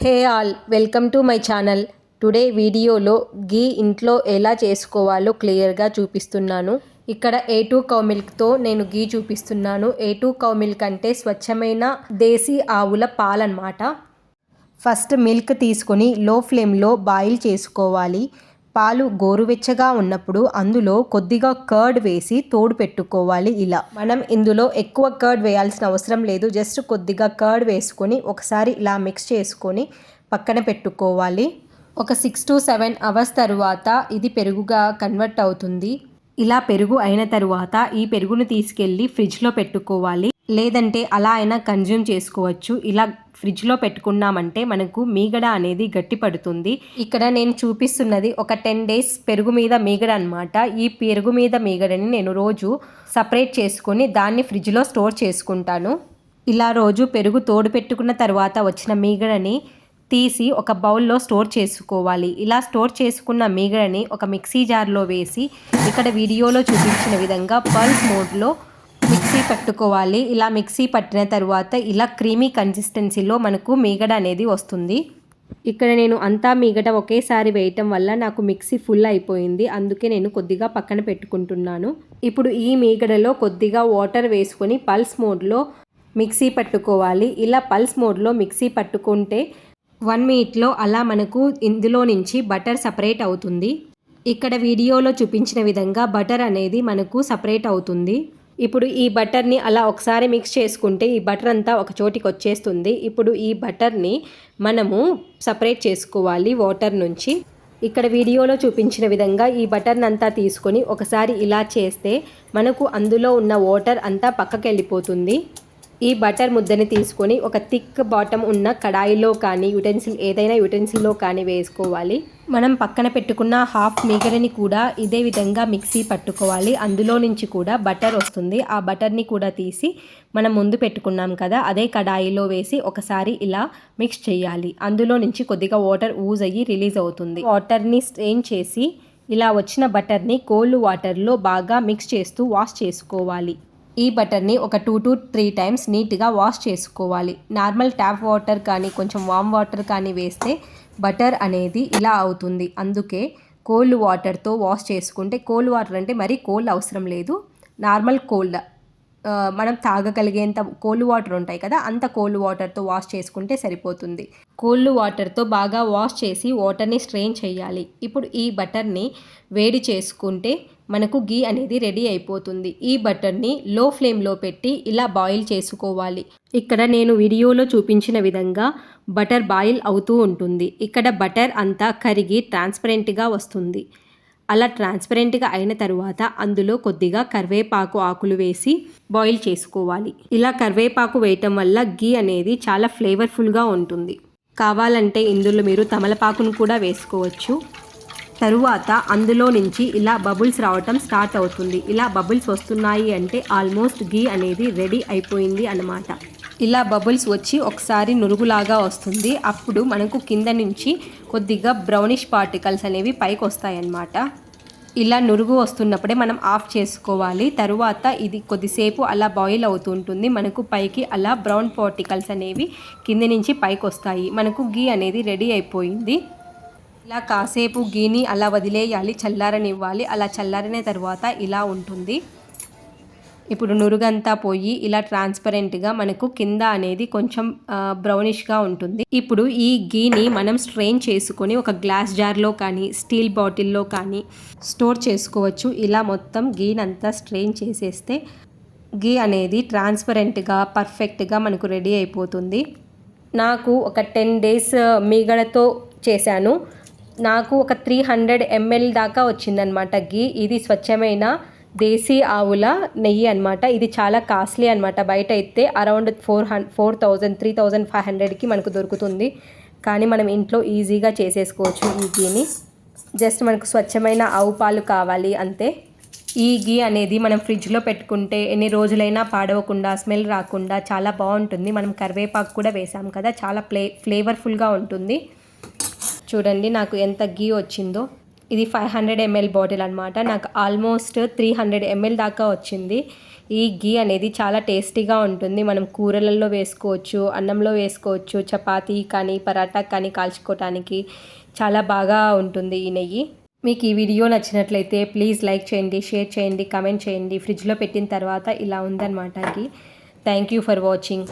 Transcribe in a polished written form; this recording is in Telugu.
Hey all, welcome to my channel. Today వీడియోలో గీ ఇంట్లో ఎలా చేసుకోవాలో క్లియర్గా చూపిస్తున్నాను. ఇక్కడ A2 కౌ మిల్క్తో నేను గీ చూపిస్తున్నాను. A2 కౌ మిల్క్ అంటే స్వచ్ఛమైన దేశీ ఆవుల పాలన్నమాట. ఫస్ట్ మిల్క్ తీసుకొని లో ఫ్లేమ్లో బాయిల్ చేసుకోవాలి. పాలు గోరువెచ్చగా ఉన్నప్పుడు అందులో కొద్దిగా కర్డ్ వేసి తోడు పెట్టుకోవాలి. ఇలా మనం ఇందులో ఎక్కువ కర్డ్ వేయాల్సిన అవసరం లేదు. జస్ట్ కొద్దిగా కర్డ్ వేసుకొని ఒకసారి ఇలా మిక్స్ చేసుకొని పక్కన పెట్టుకోవాలి. ఒక 6 to 7 అవర్స్ తరువాత ఇది పెరుగుగా కన్వర్ట్ అవుతుంది. ఇలా పెరుగు అయిన తరువాత ఈ పెరుగును తీసుకెళ్ళి ఫ్రిడ్జ్లో పెట్టుకోవాలి. లేదంటే అలా అయినా కన్జ్యూమ్ చేసుకోవచ్చు. ఇలా ఫ్రిడ్జ్లో పెట్టుకున్నామంటే మనకు మీగడ అనేది గట్టి పడుతుంది. ఇక్కడ నేను చూపిస్తున్నది ఒక 10 days పెరుగు మీద మీగడ అనమాట. ఈ పెరుగు మీద మీగడని నేను రోజు సపరేట్ చేసుకొని దాన్ని ఫ్రిడ్జ్లో స్టోర్ చేసుకుంటాను. ఇలా రోజు పెరుగు తోడు పెట్టుకున్న తర్వాత వచ్చిన మీగడని తీసి ఒక బౌల్లో స్టోర్ చేసుకోవాలి. ఇలా స్టోర్ చేసుకున్న మీగడని ఒక మిక్సీ జార్లో వేసి ఇక్కడ వీడియోలో చూపించిన విధంగా పల్స్ మోడ్లో మిక్సీ పట్టుకోవాలి. ఇలా మిక్సీ పట్టిన తర్వాత ఇలా క్రీమీ కన్సిస్టెన్సీలో మనకు మీగడ అనేది వస్తుంది. ఇక్కడ నేను అంతా మీగడ ఒకేసారి వేయటం వల్ల నాకు మిక్సీ ఫుల్ అయిపోయింది. అందుకే నేను కొద్దిగా పక్కన పెట్టుకుంటున్నాను. ఇప్పుడు ఈ మీగడలో కొద్దిగా వాటర్ వేసుకొని పల్స్ మోడ్లో మిక్సీ పట్టుకోవాలి. ఇలా పల్స్ మోడ్లో మిక్సీ పట్టుకుంటే 1 minute అలా మనకు ఇందులో నుంచి బటర్ సపరేట్ అవుతుంది. ఇక్కడ వీడియోలో చూపించిన విధంగా బటర్ అనేది మనకు సపరేట్ అవుతుంది. ఇప్పుడు ఈ బటర్ని అలా ఒకసారి మిక్స్ చేసుకుంటే ఈ బటర్ అంతా ఒక చోటికి వచ్చేస్తుంది. ఇప్పుడు ఈ బటర్ని మనము సపరేట్ చేసుకోవాలి వాటర్ నుంచి. ఇక్కడ వీడియోలో చూపించిన విధంగా ఈ బటర్ని అంతా తీసుకొని ఒకసారి ఇలా చేస్తే మనకు అందులో ఉన్న వాటర్ అంతా పక్కకి వెళ్ళిపోతుంది. ఈ బటర్ ముద్దని తీసుకొని ఒక థిక్ బాటమ్ ఉన్న కడాయిలో కానీ ఏదైనా యుటెన్సిల్లో కానీ వేసుకోవాలి. మనం పక్కన పెట్టుకున్న హాఫ్ మీగడని కూడా ఇదే విధంగా మిక్సీ పట్టుకోవాలి. అందులో నుంచి కూడా బటర్ వస్తుంది. ఆ బటర్ని కూడా తీసి మనం ముందు పెట్టుకున్నాం కదా అదే కడాయిలో వేసి ఒకసారి ఇలా మిక్స్ చేయాలి. అందులో నుంచి కొద్దిగా వాటర్ ఊజ్ అయ్యి రిలీజ్ అవుతుంది. వాటర్ని స్ట్రెయిన్ చేసి ఇలా వచ్చిన బటర్ని కోల్డ్ వాటర్లో బాగా మిక్స్ చేస్తూ వాష్ చేసుకోవాలి. ఈ బటర్ని ఒక 2 to 3 times నీట్గా వాష్ చేసుకోవాలి. నార్మల్ ట్యాప్ వాటర్ కానీ కొంచెం వామ్ వాటర్ కానీ వేస్తే బటర్ అనేది ఇలా అవుతుంది. అందుకే కోల్డ్ వాటర్తో వాష్ చేసుకుంటే, కోల్డ్ వాటర్ అంటే మరీ కోల్డ్ అవసరం లేదు, నార్మల్ కోల్డ్ మనం తాగగలిగేంత కోల్డ్ వాటర్ ఉంటాయి కదా అంత కోల్డ్ వాటర్తో వాష్ చేసుకుంటే సరిపోతుంది. కోల్డ్ వాటర్తో బాగా వాష్ చేసి వాటర్ని స్ట్రెయిన్ చేయాలి. ఇప్పుడు ఈ బటర్ని వేడి చేసుకుంటే మనకు గీ అనేది రెడీ అయిపోతుంది. ఈ బటర్ని లో ఫ్లేమ్లో పెట్టి ఇలా బాయిల్ చేసుకోవాలి. ఇక్కడ నేను వీడియోలో చూపించిన విధంగా బటర్ బాయిల్ అవుతూ ఉంటుంది. ఇక్కడ బటర్ అంతా కరిగి ట్రాన్స్పరెంట్గా వస్తుంది. అలా ట్రాన్స్పరెంట్గా అయిన తరువాత అందులో కొద్దిగా కరివేపాకు ఆకులు వేసి బాయిల్ చేసుకోవాలి. ఇలా కరివేపాకు వేయటం వల్ల గీ అనేది చాలా ఫ్లేవర్ఫుల్గా ఉంటుంది. కావాలంటే ఇందులో మీరు తమలపాకును కూడా వేసుకోవచ్చు. తరువాత అందులో నుంచి ఇలా బబుల్స్ రావటం స్టార్ట్ అవుతుంది. ఇలా బబుల్స్ వస్తున్నాయి అంటే ఆల్మోస్ట్ గీ అనేది రెడీ అయిపోయింది అన్నమాట. ఇలా బబుల్స్ వచ్చి ఒకసారి నురుగులాగా వస్తుంది. అప్పుడు మనకు కింద నుంచి కొద్దిగా బ్రౌనిష్ పార్టికల్స్ అనేవి పైకి వస్తాయన్నమాట. ఇలా నురుగు వస్తున్నప్పుడే మనం ఆఫ్ చేసుకోవాలి. తరువాత ఇది కొద్దిసేపు అలా బాయిల్ అవుతుంటుంది. మనకు పైకి అలా బ్రౌన్ పార్టికల్స్ అనేవి కింద నుంచి పైకి వస్తాయి. మనకు గీ అనేది రెడీ అయిపోయింది. ఇలా కాసేపు గీని అలా వదిలేయాలి, చల్లారనివ్వాలి. అలా చల్లారిన తర్వాత ఇలా ఉంటుంది. ఇప్పుడు నురుగంతా పోయి ఇలా ట్రాన్స్పరెంట్గా మనకు కింద అనేది కొంచెం బ్రౌనిష్గా ఉంటుంది. ఇప్పుడు ఈ గీని మనం స్ట్రెయిన్ చేసుకొని ఒక గ్లాస్ జార్లో కానీ స్టీల్ బాటిల్లో కానీ స్టోర్ చేసుకోవచ్చు. ఇలా మొత్తం గీనంతా స్ట్రెయిన్ చేసేస్తే గీ అనేది ట్రాన్స్పరెంట్గా పర్ఫెక్ట్గా మనకు రెడీ అయిపోతుంది. నాకు ఒక 10 days మీగడతో చేశాను. నాకు ఒక 300 ml దాకా వచ్చిందనమాట గీ. ఇది స్వచ్ఛమైన దేశీ ఆవుల నెయ్యి అనమాట. ఇది చాలా కాస్ట్లీ అనమాట. బయట అయితే అరౌండ్ 3,500కి మనకు దొరుకుతుంది. కానీ మనం ఇంట్లో ఈజీగా చేసేసుకోవచ్చు ఈ గీని. జస్ట్ మనకు స్వచ్ఛమైన ఆవు పాలు కావాలి అంతే. ఈ గీ అనేది మనం ఫ్రిడ్జ్లో పెట్టుకుంటే ఎన్ని రోజులైనా పాడవకుండా, స్మెల్ రాకుండా చాలా బాగుంటుంది. మనం కరివేపాకు కూడా వేసాం కదా, చాలా ఫ్లేవర్ఫుల్గా ఉంటుంది. చూడండి నాకు ఎంత గీ వచ్చిందో. ఇది 500 ml బాటిల్ అనమాట. నాకు ఆల్మోస్ట్ 300 ml దాకా వచ్చింది. ఈ ఘీ అనేది చాలా టేస్టీగా ఉంటుంది. మనం కూరలలో వేసుకోవచ్చు, అన్నంలో వేసుకోవచ్చు, చపాతీ కానీ పరాటా కానీ కాల్చుకోవటానికి చాలా బాగా ఉంటుంది ఈ నెయ్యి. మీకు ఈ వీడియో నచ్చినట్లయితే ప్లీజ్ లైక్ చేయండి, షేర్ చేయండి, కమెంట్ చేయండి. ఫ్రిడ్జ్లో పెట్టిన తర్వాత ఇలా ఉందన్నమాట ghee. Thank you for watching.